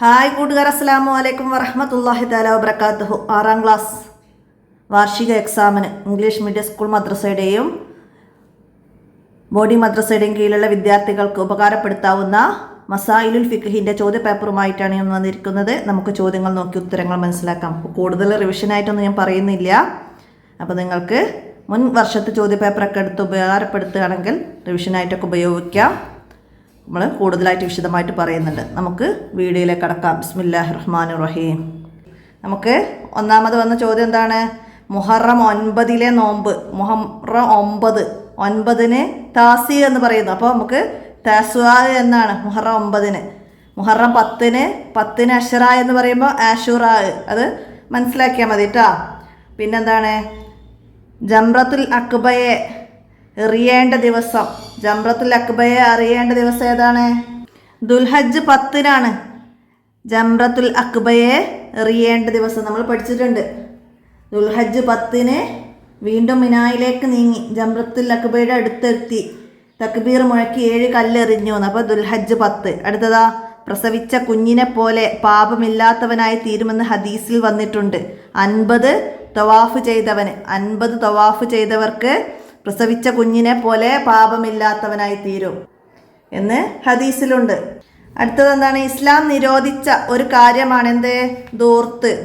Hi കൂട്ടുകാർ, അസ്സലാമു അലൈക്കും വറഹ്മത്തുള്ളാഹി തആല വബറകാതുഹു. 6ാം ക്ലാസ് വാർഷിക എക്സാമിന് ഇംഗ്ലീഷ് മീഡിയം സ്കൂൾ മദ്രസയുടെയും ബോഡി മദ്രസയുടെയും കീഴിലുള്ള വിദ്യാർത്ഥികൾക്ക് ഉപകാരപ്പെടുത്താവുന്ന മസായിലുൽ ഫിഖ്ഹിൻ്റെ ചോദ്യപേപ്പറുമായിട്ടാണ് ഞാൻ വന്നിരിക്കുന്നത്. നമുക്ക് ചോദ്യങ്ങൾ നോക്കി ഉത്തരങ്ങൾ മനസ്സിലാക്കാം. കൂടുതൽ റിവിഷനായിട്ടൊന്നും ഞാൻ പറയുന്നില്ല. അപ്പോൾ നിങ്ങൾക്ക് മുൻ വർഷത്തെ ചോദ്യപേപ്പറൊക്കെ എടുത്ത് ഉപകാരപ്പെടുത്തുകയാണെങ്കിൽ റിവിഷനായിട്ടൊക്കെ ഉപയോഗിക്കാം. നമ്മൾ കൂടുതലായിട്ട് വിശദമായിട്ട് പറയുന്നുണ്ട്. നമുക്ക് വീഡിയോയിലേക്ക് കടക്കാം. ബിസ്മില്ലാഹിർ റഹ്മാനിർ റഹീം. നമുക്ക് ഒന്നാമത് വന്ന ചോദ്യം എന്താണ്? മുഹറം 9 നോമ്പ്. മുഹറം 9 താസി എന്ന് പറയുന്നു. അപ്പോൾ നമുക്ക് താസുആ എന്നാണ് മുഹറം 9. മുഹറം 10 അഷറ എന്ന് പറയുമ്പോൾ ആഷുറാ. അത് മനസ്സിലാക്കിയാൽ മതി കേട്ടോ. പിന്നെന്താണ്? ജംറത്തുൽ അക്ബയെ എറിയേണ്ട ദിവസം. ജംറത്തുൽ അക്ബയെ എറിയേണ്ട ദിവസം ഏതാണ്? ദുൽഹജ്ജ് 10 ജംറത്തുൽ അക്ബയെ എറിയേണ്ട ദിവസം നമ്മൾ പഠിച്ചിട്ടുണ്ട്. ദുൽഹജ്ജ് 10 വീണ്ടും മിനായിലേക്ക് നീങ്ങി ജംറത്തുൽ അക്ബയുടെ അടുത്തെത്തി തക്ബീർ മുഴക്കി 7 കല്ലെറിഞ്ഞു. അപ്പോൾ ദുൽഹജ്ജ് 10. അടുത്തതാ, പ്രസവിച്ച കുഞ്ഞിനെ പോലെ പാപമില്ലാത്തവനായി തീരുമെന്ന് ഹദീസിൽ വന്നിട്ടുണ്ട്. 50 തവാഫ് ചെയ്തവർക്ക് പ്രസവിച്ച കുഞ്ഞിനെ പോലെ പാപമില്ലാത്തവനായി തീരും എന്ന് ഹദീസിലുണ്ട്. അടുത്തത് എന്താണ്? ഇസ്ലാം നിരോധിച്ച ഒരു കാര്യമാണ് എന്ത്?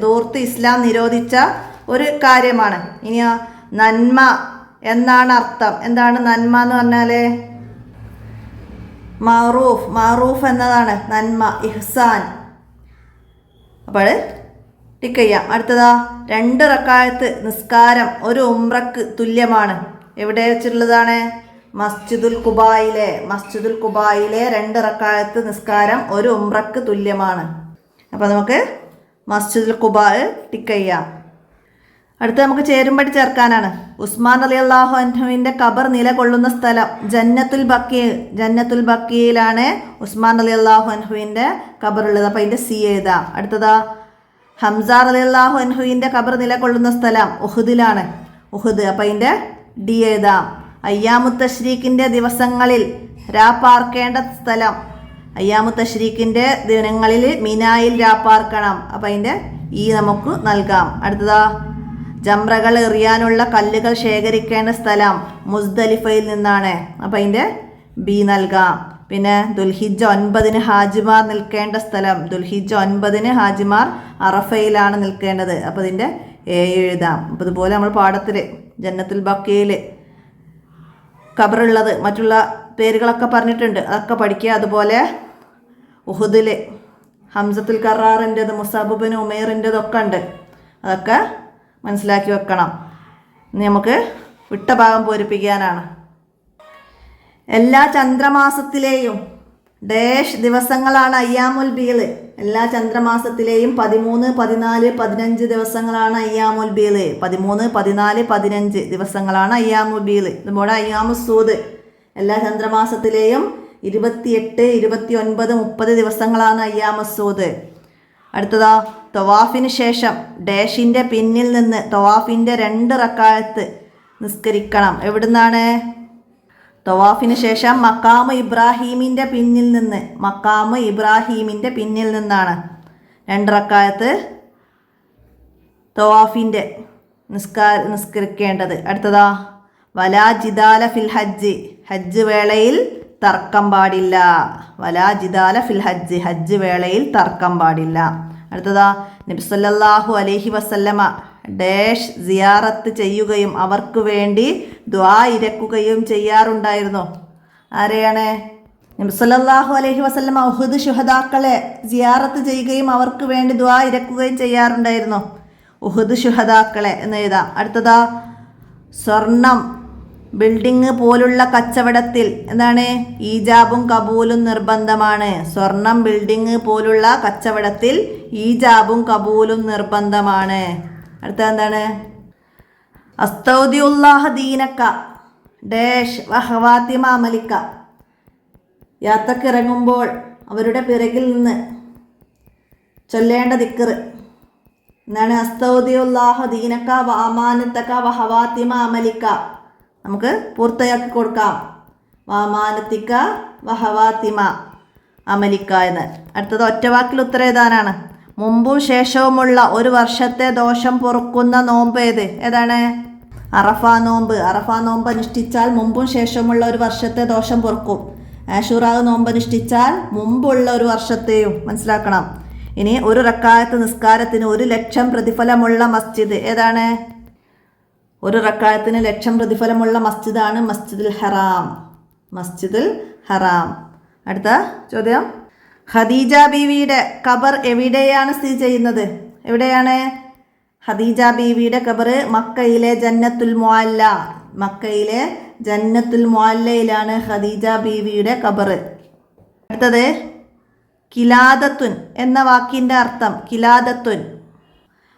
ദൂർത്ത് ഇസ്ലാം നിരോധിച്ച ഒരു കാര്യമാണ്. ഇനിയോ നന്മ എന്നാണ് അർത്ഥം. എന്താണ് നന്മ എന്ന് പറഞ്ഞാൽ? മാറൂഫ് എന്നതാണ് നന്മ, ഇഹ്സാൻ. അപ്പോൾ ടിക്ക് ചെയ്യാം. അടുത്തതാ, 2 റക്അത്ത് നിസ്കാരം ഒരു ഉംറക്ക് തുല്യമാണ്. എവിടെ വെച്ചിട്ടുള്ളതാണ്? മസ്ജിദുൽ ഖുബായിലെ 2 റക്അത്ത് നിസ്കാരം ഒരു ഉംറക്ക് തുല്യമാണ്. അപ്പോൾ നമുക്ക് മസ്ജിദുൽ ഖുബാ ടിക്ക് ചെയ്യാം. അടുത്ത നമുക്ക് ചേരുംപടി ചേർക്കാനാണ്. ഉസ്മാൻ റളിയല്ലാഹു അൻഹുവിൻ്റെ ഖബർ നിലകൊള്ളുന്ന സ്ഥലം ജന്നത്തുൽ ബഖീയിലാണ് ഉസ്മാൻ റളിയല്ലാഹു അൻഹുവിൻ്റെ ഖബറുള്ളത്. അപ്പോൾ അതിൻ്റെ സി എഴുതാം. അടുത്തതാ, ഹംസ റളിയല്ലാഹു അൻഹുവിൻ്റെ ഖബർ നിലകൊള്ളുന്ന സ്ഥലം ഉഹുദിലാണ്. അപ്പോൾ അതിൻ്റെ ഡി എഴുതാം. അയ്യാമുത്ത് തശ്രീഖിൻ്റെ ദിവസങ്ങളിൽ രാപ്പാർക്കേണ്ട സ്ഥലം. അയ്യാമുത്ത് തശ്രീഖിൻ്റെ ദിനങ്ങളിൽ മിനായിൽ രാപ്പാർക്കണം. അപ്പോൾ അതിൻ്റെ ഈ നമുക്ക് നൽകാം. അടുത്തതാ, ജംറകൾ എറിയാനുള്ള കല്ലുകൾ ശേഖരിക്കേണ്ട സ്ഥലം മുസ്ദലിഫയിൽ നിന്നാണ്. അപ്പോൾ അതിൻ്റെ ബി നൽകാം. പിന്നെ ദുൽഹിജ്ജ 9 ഹാജിമാർ നിൽക്കേണ്ട സ്ഥലം. ദുൽഹിജ്ജ 9 ഹാജിമാർ അറഫയിലാണ് നിൽക്കേണ്ടത്. അപ്പോൾ ഇതിൻ്റെ എ എഴുതാം. അപ്പോൾ ഇതുപോലെ നമ്മൾ പാഠത്തിൽ ജന്നത്തുൽ ബഖീയിൽ ഖബറുള്ളത് മറ്റുള്ള പേരുകളൊക്കെ പറഞ്ഞിട്ടുണ്ട്. അതൊക്കെ പഠിക്കുക. അതുപോലെ ഉഹുദിൽ ഹംസത്തുൽ കറാറിൻ്റെത് മുസഅബ് ഇബ്നു ഉമൈറിൻ്റെതൊക്കെ ഉണ്ട്. അതൊക്കെ മനസ്സിലാക്കി വെക്കണം. ഇനി നമുക്ക് വിട്ട ഭാഗം പൂരിപ്പിക്കാനാണ്. എല്ലാ ചന്ദ്രമാസത്തിലെയും ഡാഷ് ദിവസങ്ങളാണ് അയ്യാമുൽ ബീൽ. എല്ലാ ചന്ദ്രമാസത്തിലെയും 13, 14, 15 ദിവസങ്ങളാണ് അയ്യാമുൽ ബീൽ. 13, 14, 15 ദിവസങ്ങളാണ് അയ്യാമുൽ ബീൽ. ഇതുപോലെ അയ്യാമുൽ സൂദ് എല്ലാ ചന്ദ്രമാസത്തിലെയും 28, 29, 30 ദിവസങ്ങളാണ് അയ്യാമുൽ സൂദ്. അടുത്തതാ, തവാഫിന് ശേഷം ഡാഷിൻ്റെ പിന്നിൽ നിന്ന് തവാഫിൻ്റെ 2 റക്അത്ത് നിസ്കരിക്കണം. എവിടുന്നാണ്? തവാഫിന് ശേഷം മക്കാമ് ഇബ്രാഹീമിൻ്റെ പിന്നിൽ നിന്നാണ് 2 റക്അത്ത് തവാഫിൻ്റെ നിസ്കരിക്കേണ്ടത്. അടുത്തതാ, വലാ ജിദാല ഫിൽ ഹജ്ജ് വേളയിൽ തർക്കം പാടില്ല. ഹജ്ജ് വേളയിൽ തർക്കം പാടില്ല. അടുത്തതാ, നബി സല്ലല്ലാഹു അലൈഹി വസല്ലമ ഡാഷ് സിയാറത്ത് ചെയ്യുകയും അവർക്ക് വേണ്ടി ദുആ ഇരക്കുകയും ചെയ്യാറുണ്ടായിരുന്നു. ആരെയാണ്? നബി സല്ലല്ലാഹു അലൈഹി വസല്ലമ ഉഹുദ് ശുഹദാക്കളെ സിയാറത്ത് ചെയ്യുകയും അവർക്ക് വേണ്ടി ദുആ ഇരക്കുകയും ചെയ്യാറുണ്ടായിരുന്നു. ഉഹുദ് ശുഹദാക്കളെ എന്ന് എഴുതാം. അടുത്തതാ, സ്വർണം ബിൽഡിംഗ് പോലുള്ള കച്ചവടത്തിൽ എന്താണ്? ഈജാബും കബൂലും നിർബന്ധമാണ്. സ്വർണം ബിൽഡിംഗ് പോലുള്ള കച്ചവടത്തിൽ ഈജാബും കബൂലും നിർബന്ധമാണ്. അടുത്ത എന്താണ്? അസ്തൗദിഉല്ലാഹ ദീനക ഡാഷ് വഹവാത്തിമ അമലിക്ക. യാത്രക്ക് ഇറങ്ങുമ്പോൾ അവരുടെ പിറകിൽ നിന്ന് ചൊല്ലേണ്ട ദിക്ർ എന്താണ്? അസ്തൗദിഉല്ലാഹ ദീനക വ അമാനതക വഹവാത്തിമ അമലിക്ക. നമുക്ക് പൂർത്തിയാക്കി കൊടുക്കാം. വമാനത്തിക വഹവാത്തിമ. അമലിക്ക എന്ന്. അടുത്തത് ഒറ്റവാക്കിൽ ഉത്തരം എഴുതാനാണ്. മുമ്പും ശേഷവുമുള്ള ഒരു വർഷത്തെ ദോഷം പൊറുക്കുന്ന നോമ്പ് ഏതാണ്? അറഫ നോമ്പ്. അറഫ നോമ്പ് അനുഷ്ഠിച്ചാൽ മുമ്പും ശേഷവുമുള്ള ഒരു വർഷത്തെ ദോഷം പൊറുക്കും. ആശൂറാ നോമ്പ് അനുഷ്ഠിച്ചാൽ മുമ്പുള്ള ഒരു വർഷത്തെയും. മനസ്സിലാക്കണം. ഇനി ഒരു റക്കായത്ത് നിസ്കാരത്തിന് 1,00,000 പ്രതിഫലമുള്ള മസ്ജിദ് ഏതാണ്? ഒരു റക്കായത്തിന് 1,00,000 പ്രതിഫലമുള്ള മസ്ജിദാണ് മസ്ജിദുൽ ഹറാം. മസ്ജിദുൽ ഹറാം. അടുത്ത ചോദ്യം, ഖദീജ ബീവിയുടെ ഖബർ എവിടെയാണ് സ്ഥിതി ചെയ്യുന്നത്? എവിടെയാണ് ഖദീജ ബീവിയുടെ ഖബർ? മക്കയിലെ ജന്നത്തുൽ മുഅല്ല. മക്കയിലെ ജന്നത്തുൽ മുഅല്ലയിലാണ് ഖദീജ ബീവിയുടെ ഖബർ. അടുത്തത്, കിലാദത്തുൻ എന്ന വാക്കിൻ്റെ അർത്ഥം. കിലാദത്തുൻ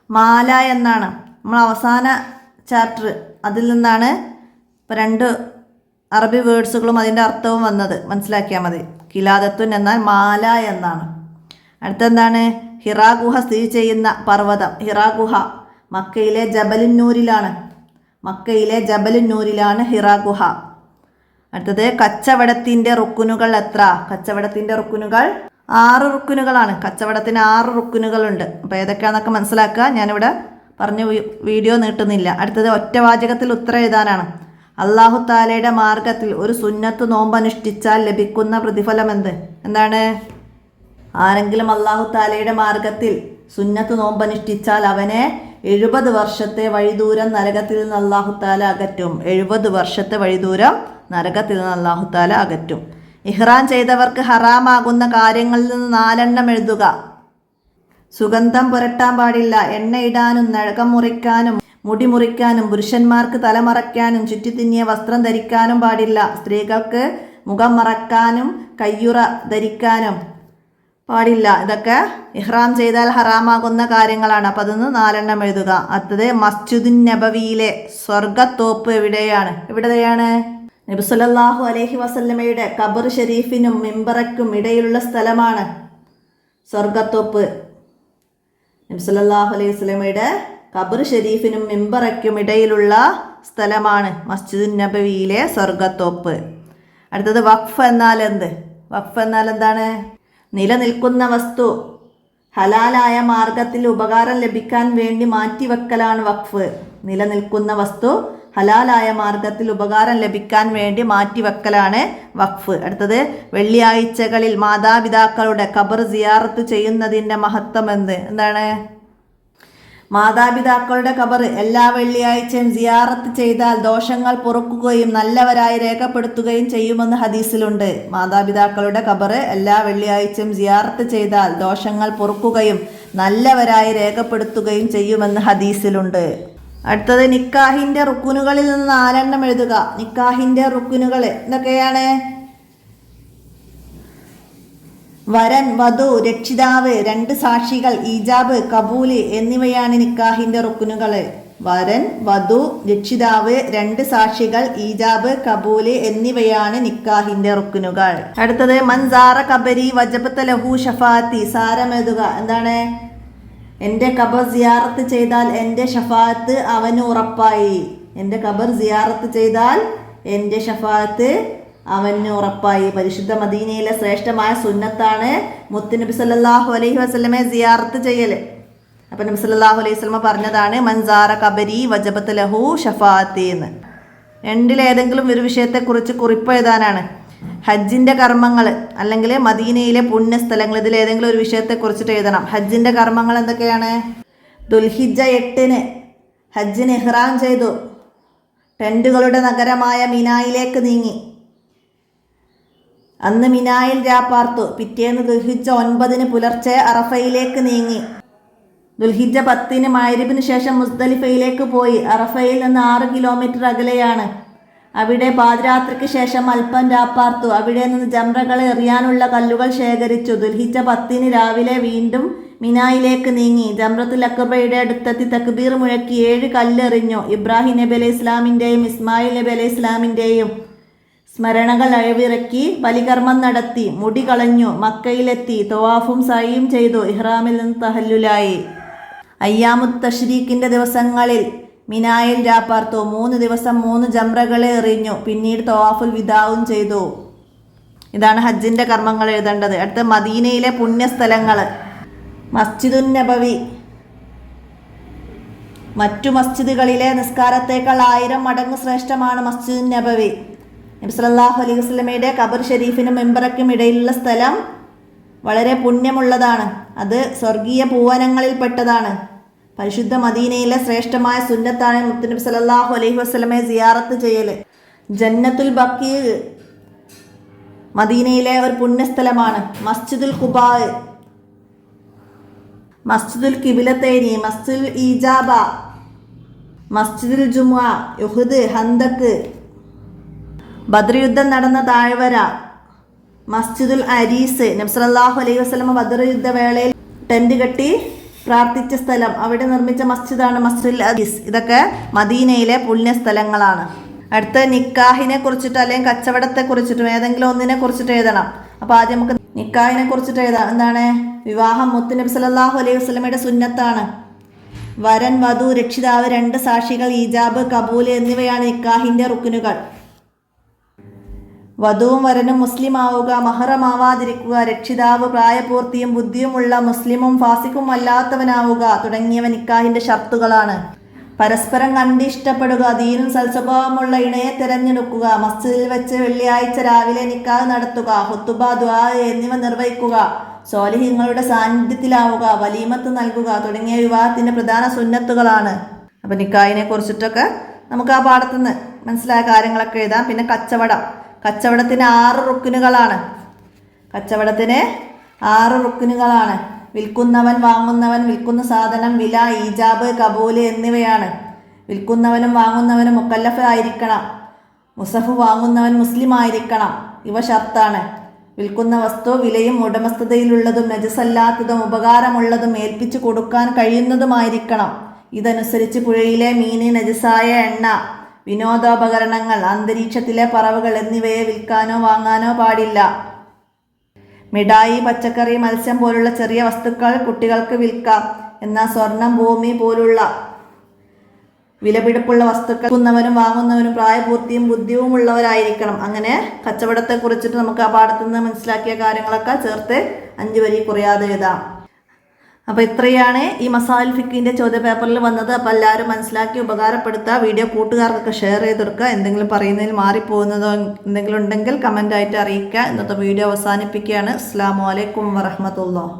മാല എന്നാണ്. നമ്മൾ അവസാന ചാപ്റ്റർ അതിൽ നിന്നാണ് 2 അറബി വേർഡ്സുകളും അതിൻ്റെ അർത്ഥവും വന്നത്. മനസ്സിലാക്കിയാൽ മതി. കിലാദത്തുൻ എന്നാൽ മാല എന്നാണ്. അടുത്തെന്താണ്? ഹിറാ ഗുഹ സ്ഥിതി ചെയ്യുന്ന പർവ്വതം. ഹിറാ ഗുഹ മക്കയിലെ ജബലുന്നൂരിലാണ്. മക്കയിലെ ജബലുന്നൂരിലാണ് ഹിറാ ഗുഹ. അടുത്തത്, കച്ചവടത്തിൻ്റെ റുക്കുനുകൾ എത്ര? കച്ചവടത്തിൻ്റെ റുക്കുനുകൾ 6 റുക്കുനുകളാണ്. കച്ചവടത്തിന് 6 റുക്കുനുകളുണ്ട്. അപ്പോൾ ഏതൊക്കെയാണെന്നൊക്കെ മനസ്സിലാക്കുക. ഞാനിവിടെ പറഞ്ഞ വീഡിയോ നീട്ടുന്നില്ല. അടുത്തത്, ഒറ്റവാചകത്തിൽ ഉത്തരം എഴുതാനാണ്. അള്ളാഹു താലയുടെ മാർഗത്തിൽ ഒരു സുന്നത്ത് നോമ്പ് അനുഷ്ഠിച്ചാൽ ലഭിക്കുന്ന പ്രതിഫലം എന്താണ്? ആരെങ്കിലും അള്ളാഹു താലയുടെ മാർഗത്തിൽ സുന്നത്ത് നോമ്പ് അനുഷ്ഠിച്ചാൽ അവനെ 70 വർഷത്തെ വഴിദൂരം നരകത്തിൽ നിന്ന് അള്ളാഹു താല അകറ്റും. 70 വർഷത്തെ വഴിദൂരം നരകത്തിൽ നിന്ന് അള്ളാഹു താല അകറ്റും. ഇഹ്റാം ചെയ്തവർക്ക് ഹറാമാകുന്ന കാര്യങ്ങളിൽ നിന്ന് 4 എണ്ണം എഴുതുക. സുഗന്ധം പുരട്ടാൻ പാടില്ല. എണ്ണയിടാനും നഖം മുറിക്കാനും മുടി മുറിക്കാനും പുരുഷന്മാർക്ക് തലമറയ്ക്കാനും ചുറ്റിത്തിന്നിയ വസ്ത്രം ധരിക്കാനും പാടില്ല. സ്ത്രീകൾക്ക് മുഖം മറക്കാനും കയ്യുറ ധരിക്കാനും പാടില്ല. ഇതൊക്കെ ഇഹ്റാം ചെയ്താൽ ഹറാമാകുന്ന കാര്യങ്ങളാണ്. അപ്പം അതൊന്ന് 4 എണ്ണം എഴുതുക. അടുത്തത്, മസ്ജിദുൻ നബവിയിലെ സ്വർഗത്തോപ്പ് എവിടെയാണ്? നബി സല്ലല്ലാഹു അലൈഹി വസല്ലമയുടെ ഖബർ ഷരീഫിനും മിമ്പറയ്ക്കും ഇടയിലുള്ള സ്ഥലമാണ് സ്വർഗത്തോപ്പ്. നബി സല്ലല്ലാഹു അലൈഹി വസല്ലമയുടെ ഖബർ ഷരീഫിനും മിമ്പറയ്ക്കും ഇടയിലുള്ള സ്ഥലമാണ് മസ്ജിദുൻ നബവിയിലെ സ്വർഗത്തോപ്പ്. അടുത്തത്, വഖഫ് എന്നാൽ എന്ത്? വഖഫ് എന്നാൽ എന്താണ്? നിലനിൽക്കുന്ന വസ്തു ഹലാലായ മാർഗത്തിൽ ഉപകാരം ലഭിക്കാൻ വേണ്ടി മാറ്റിവെക്കലാണ് വഖഫ്. നിലനിൽക്കുന്ന വസ്തു ഹലാലായ മാർഗത്തിൽ ഉപകാരം ലഭിക്കാൻ വേണ്ടി മാറ്റിവെക്കലാണ് വഖഫ്. അടുത്തത്, വെള്ളിയാഴ്ചകളിൽ മാതാപിതാക്കളുടെ ഖബർ സിയാറത്ത് ചെയ്യുന്നതിൻ്റെ മഹത്വം എന്താണ്? മാതാപിതാക്കളുടെ ഖബർ എല്ലാ വെള്ളിയാഴ്ചയും സിയാറത്ത് ചെയ്താൽ ദോഷങ്ങൾ പൊറുക്കുകയും നല്ലവരായി രേഖപ്പെടുത്തുകയും ചെയ്യുമെന്ന് ഹദീസിലുണ്ട്. മാതാപിതാക്കളുടെ ഖബർ എല്ലാ വെള്ളിയാഴ്ചയും സിയാറത്ത് ചെയ്താൽ ദോഷങ്ങൾ പൊറുക്കുകയും നല്ലവരായി രേഖപ്പെടുത്തുകയും ചെയ്യുമെന്ന് ഹദീസിലുണ്ട്. അടുത്തത്, നിക്കാഹിൻ്റെ റുക്കുനുകളിൽ നിന്ന് 4 എണ്ണം എഴുതുക. നിക്കാഹിൻ്റെ റുക്കുനുകൾ എന്തൊക്കെയാണ്? വരൻ, വധു, രക്ഷിതാവ്, 2 സാക്ഷികൾ, ഈജാബ്, കബൂല് എന്നിവയാണ് നിക്കാഹിൻ്റെ റുക്കുനുകൾ. വരൻ, വധു, രക്ഷിതാവ്, 2 സാക്ഷികൾ, ഈജാബ്, കബൂല് എന്നിവയാണ് നിക്കാഹിൻ്റെ റുക്കുനുകൾ. അടുത്തത്, മൻസാറ ഖബരി വജബത ലഹു ഷഫാഅത്തി. സാരം എഴുതുക. എന്താണ്? എൻ്റെ ഖബർ സിയാറത്ത് ചെയ്താൽ എൻ്റെ ഷഫാഅത്ത് അവന് ഉറപ്പായി. എൻ്റെ ഖബർ സിയാറത്ത് ചെയ്താൽ എൻ്റെ ഷഫാഅത്ത് അവന് ഉറപ്പായി. പരിശുദ്ധ മദീനയിലെ ശ്രേഷ്ഠമായ സുന്നത്താണ് മുത്തുനബി സല്ലല്ലാഹു അലൈഹി വസല്ലമയെ സിയാറത്ത് ചെയ്യൽ. അപ്പം നബി സല്ലല്ലാഹു അലൈഹി വസല്ലമ പറഞ്ഞതാണ് മൻസാറ ഖബരി വജബത ലഹു ഷഫാഅത്തി എന്ന്. 2-ലേതെങ്കിലും ഒരു വിഷയത്തെക്കുറിച്ച് കുറിപ്പ് എഴുതാനാണ്. ഹജ്ജിൻ്റെ കർമ്മങ്ങൾ അല്ലെങ്കിൽ മദീനയിലെ പുണ്യസ്ഥലങ്ങൾ, ഇതിലേതെങ്കിലും ഒരു വിഷയത്തെക്കുറിച്ചിട്ട് എഴുതണം. ഹജ്ജിൻ്റെ കർമ്മങ്ങൾ എന്തൊക്കെയാണ്? ദുൽഹിജ്ജ 8-ന് ഹജ്ജിന് ഇഹ്റാം ചെയ്തു. ടെൻറ്റുകളുടെ നഗരമായ മിനായിലേക്ക് നീങ്ങി. അന്ന് മിനായിൽ രാപ്പാർത്തു. പിറ്റേന്ന് ദുൽഹിജ്ജ 9-ന് പുലർച്ചെ അറഫയിലേക്ക് നീങ്ങി. ദുൽഹിജ്ജ 10-ന് മഗ്‌രിബിന് ശേഷം മുസ്ദലിഫയിലേക്ക് പോയി. അറഫയിൽ നിന്ന് 6 കിലോമീറ്റർ അകലെയാണ്. അവിടെ പാതിരാത്രിക്ക് ശേഷം അല്പം രാപ്പാർത്തു. അവിടെ നിന്ന് ജംറകൾ എറിയാനുള്ള കല്ലുകൾ ശേഖരിച്ചു. ദുൽഹിജ്ജ 10-ന് രാവിലെ വീണ്ടും മിനായിലേക്ക് നീങ്ങി. ജംറത്തുൽ അഖബയുടെ അടുത്തെത്തി തക്ബീർ മുഴക്കി 7 കല്ലെറിഞ്ഞു. ഇബ്രാഹിം നബി അലൈഹി ഇസ്ലാമിൻ്റെയും ഇസ്മായിൽ നബി അലൈഹി ഇസ്ലാമിൻ്റെയും സ്മരണകൾ അഴവിറക്കി ബലികർമ്മം നടത്തി. മുടി കളഞ്ഞു. മക്കയിലെത്തി. തവാഫും സഅയും ചെയ്തു. ഇഹ്റാമിൽ നിന്ന് തഹല്ലുലായി. അയ്യാമുത് തശ്രീഖിൻ്റെ ദിവസങ്ങളിൽ മിനായിൽ രാപ്പാർത്തു. 3 ദിവസം 3 ജംറകളെ എറിഞ്ഞു. പിന്നീട് തവാഫുൽ വിദാവും ചെയ്തു. ഇതാണ് ഹജ്ജിൻ്റെ കർമ്മങ്ങൾ എഴുതേണ്ടത്. അടുത്ത മദീനയിലെ പുണ്യസ്ഥലങ്ങൾ. മസ്ജിദുൻ നബവി. മറ്റു മസ്ജിദുകളിലെ നിസ്കാരത്തേക്കാൾ 1000 മടങ്ങ് ശ്രേഷ്ഠമാണ് മസ്ജിദുൻ നബവി. നബി സല്ലല്ലാഹു അലൈഹി വസല്ലമയുടെ ഖബർ ഷരീഫിനും മിമ്പറയ്ക്കും ഇടയിലുള്ള സ്ഥലം വളരെ പുണ്യമുള്ളതാണ്. അത് സ്വർഗീയ പൂവനങ്ങളിൽപ്പെട്ടതാണ്. പരിശുദ്ധ മദീനയിലെ ശ്രേഷ്ഠമായ സുന്നത്താണ് മുത്തുനബി സല്ലല്ലാഹു അലൈഹി വസല്ലമയെ സിയാറത്ത് ചെയ്യൽ. ജന്നത്തുൽ ബഖീ മദീനയിലെ ഒരു പുണ്യസ്ഥലമാണ്. മസ്ജിദുൽ ഖുബാ, മസ്ജിദുൽ കിബിലത്തൈനി, മസ്ജിദുൽ ഈജാബ, മസ്ജിദുൽ ജുമുഅ, യുഹദ്, ഹന്തക്ക്, ബദ്ർ യുദ്ധം നടന്ന താഴ്വര, മസ്ജിദുൽ അരീസ്. നബി സല്ലല്ലാഹു അലൈഹി വസല്ലമ ബദ്ർ യുദ്ധവേളയിൽ ടെന്റ് കെട്ടി പ്രാർത്ഥിച്ച സ്ഥലം, അവിടെ നിർമ്മിച്ച മസ്ജിദാണ് മസ്ജിദുൽ അരീസ്. ഇതൊക്കെ മദീനയിലെ പുണ്യസ്ഥലങ്ങളാണ്. അടുത്ത നിക്കാഹിനെ കുറിച്ചിട്ട് അല്ലെങ്കിൽ കച്ചവടത്തെ കുറിച്ചിട്ടും ഏതെങ്കിലും ഒന്നിനെ കുറിച്ചിട്ട് എഴുതണം. അപ്പോൾ ആദ്യം നമുക്ക് നിക്കാഹിനെ കുറിച്ചിട്ട് എഴുതാം. എന്താണ്? വിവാഹം മുത്തുനബി സല്ലല്ലാഹു അലൈഹി വസല്ലമയുടെ സുന്നത്താണ്. വരൻ, വധു, രക്ഷിതാവ്, 2 സാക്ഷികൾ, ഈജാബ്, കബൂല് എന്നിവയാണ് നിക്കാഹിന്റെ റുക്നുകൾ. വധുവും വരനും മുസ്ലിം ആവുക, മഹറമാവാതിരിക്കുക, രക്ഷിതാവ് പ്രായപൂർത്തിയും ബുദ്ധിയുമുള്ള മുസ്ലിമും ഫാസിക്കും അല്ലാത്തവനാവുക തുടങ്ങിയവ നിക്കാഹിന്റെ ഷർത്തുകളാണ്. പരസ്പരം കണ്ട് ഇഷ്ടപ്പെടുക, ദീനും സൽസ്വഭാവമുള്ള ഇണയെ തിരഞ്ഞെടുക്കുക, മസ്ജിദിൽ വെച്ച് വെള്ളിയാഴ്ച രാവിലെ നിക്കാഹ് നടത്തുക, ഹുത്തുബ, ദുആ എന്നിവ നിർവഹിക്കുക, സ്വാലിഹീങ്ങളുടെ സാന്നിധ്യത്തിലാവുക, വലീമത്ത് നൽകുക തുടങ്ങിയ വിവാഹത്തിന്റെ പ്രധാന സുന്നത്തുകളാണ്. അപ്പം നിക്കാഹിനെ കുറിച്ചിട്ടൊക്കെ നമുക്ക് ആ പാഠത്തുനിന്ന് മനസ്സിലായ കാര്യങ്ങളൊക്കെ എഴുതാം. പിന്നെ കച്ചവടത്തിന് 6 റുക്നുകളാണ്. കച്ചവടത്തിന് 6 റുക്നുകളാണ്. വിൽക്കുന്നവൻ, വാങ്ങുന്നവൻ, വിൽക്കുന്ന സാധനം, വില, ഈജാബ്, കബൂല് എന്നിവയാണ്. വിൽക്കുന്നവനും വാങ്ങുന്നവനും മുക്കല്ലഫ് ആയിരിക്കണം. മുസഫ് വാങ്ങുന്നവൻ മുസ്ലിം ആയിരിക്കണം. ഇവ ഷർത്താണ്. വിൽക്കുന്ന വസ്തു വിലയും ഉടമസ്ഥതയിലുള്ളതും നജസല്ലാത്തതും ഉപകാരമുള്ളതും ഏൽപ്പിച്ചു കൊടുക്കാൻ കഴിയുന്നതുമായിരിക്കണം. ഇതനുസരിച്ച് പുഴയിലെ മീന്, നജസായ എണ്ണ, വിനോദോപകരണങ്ങൾ, അന്തരീക്ഷത്തിലെ പറവുകൾ എന്നിവയെ വിൽക്കാനോ വാങ്ങാനോ പാടില്ല. മിഠായി, പച്ചക്കറി, മത്സ്യം പോലുള്ള ചെറിയ വസ്തുക്കൾ കുട്ടികൾക്ക് വിൽക്കാം. എന്നാൽ സ്വർണം, ഭൂമി പോലുള്ള വിലപിടിപ്പുള്ള വസ്തുക്കൾ വിൽക്കുന്നവനും വാങ്ങുന്നവനും പ്രായപൂർത്തിയും ബുദ്ധിയും ഉള്ളവരായിരിക്കണം. അങ്ങനെ കച്ചവടത്തെ കുറിച്ചിട്ട് നമുക്ക് ആ പാഠത്തിൽ നിന്ന് മനസ്സിലാക്കിയ കാര്യങ്ങളൊക്കെ ചേർത്ത് 5 വരി കുറയാതെ എഴുതാം. അപ്പോൾ ഇത്രയാണ് ഈ മസായിൽ ഫിക്കിൻ്റെ ചോദ്യപേപ്പറിൽ വന്നത്. അപ്പോൾ എല്ലാവരും മനസ്സിലാക്കി ഉപകാരപ്പെടുത്തുക. വീഡിയോ കൂട്ടുകാർക്കൊക്കെ ഷെയർ ചെയ്ത് കൊടുക്കുക. എന്തെങ്കിലും പറയുന്നതിൽ മാറിപ്പോകുന്നതോ എന്തെങ്കിലും ഉണ്ടെങ്കിൽ കമൻ്റായിട്ട് അറിയിക്കുക. ഇന്നത്തെ വീഡിയോ അവസാനിപ്പിക്കുകയാണ്. അസ്സലാമു അലൈക്കും വറഹ്മത്തുള്ളാഹി.